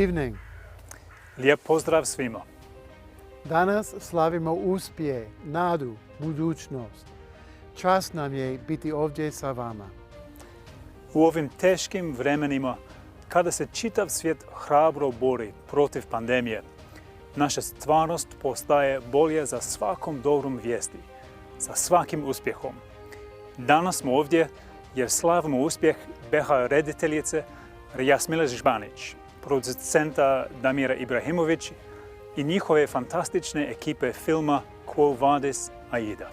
evening. Lijep pozdrav svima. Danas slavimo uspjeh, nadu, budućnost. Čast nam je biti ovdje sa vama. U ovim teškim vremenima, kada se čitav svijet hrabro bori protiv pandemije, naša stvarnost postaje bolje za svakom dobrom vijesti, za svakim uspjehom. Danas smo ovdje jer slavimo uspjeh BH rediteljice Jasmile Žbanić, producenta Damira Ibrahimović i njihove fantastične ekipe filma Quo Vadis Aida.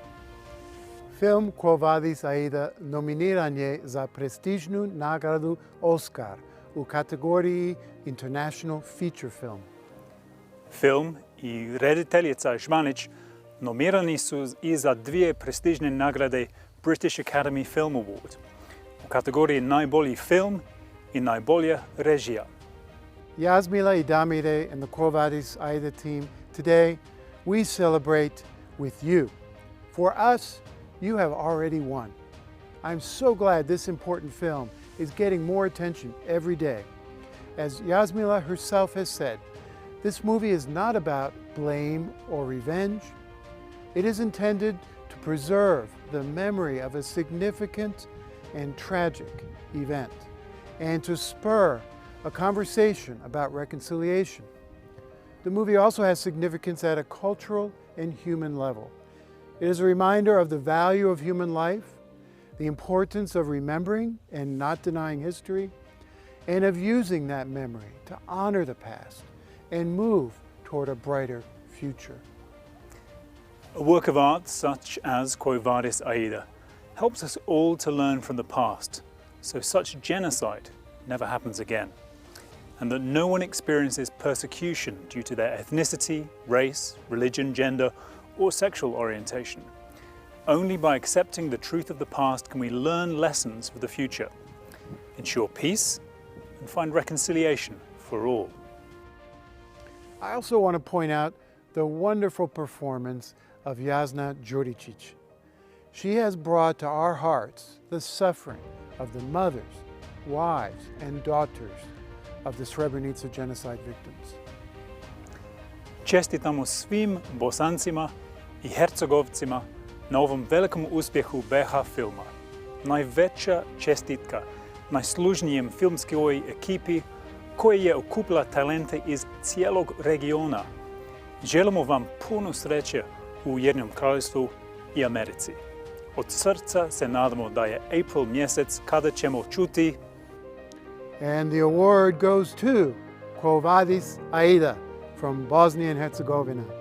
Film Quo Vadis Aida nominiran je za prestižnu nagradu Oscar u kategoriji International Feature Film. Film i rediteljica Žbanić nominirani su i za dvije prestižne nagrade British Academy Film Award u kategoriji najbolji film i najbolja režija. Jasmila i Damire and the Quo Vadis Aida team, today we celebrate with you. For us, you have already won. I'm so glad this important film is getting more attention every day. As Jasmila herself has said, this movie is not about blame or revenge. It is intended to preserve the memory of a significant and tragic event and to spur a conversation about reconciliation. The movie also has significance at a cultural and human level. It is a reminder of the value of human life, the importance of remembering and not denying history, and of using that memory to honor the past and move toward a brighter future. A work of art such as Quo Vadis Aida helps us all to learn from the past, so such genocide never happens again, and that no one experiences persecution due to their ethnicity, race, religion, gender, or sexual orientation. Only by accepting the truth of the past can we learn lessons for the future, ensure peace, and find reconciliation for all. I also want to point out the wonderful performance of Jasna Đuričić. She has brought to our hearts the suffering of the mothers, wives, and daughters of the Srebrenica genocide victims. Čestitamo svim Bosancima i Hercegovcima na ovom velikom uspjehu BH filma. Najveća čestitka najslužnijem filmskoj ekipi koja je okupila talente iz cijelog regiona. Želimo vam puno sreće u Ujedinjenom Kraljevstvu i Americi. Od srca se nadamo da je april mjesec kada ćemo čuti And the award goes to Quo Vadis Aida from Bosnia and Herzegovina.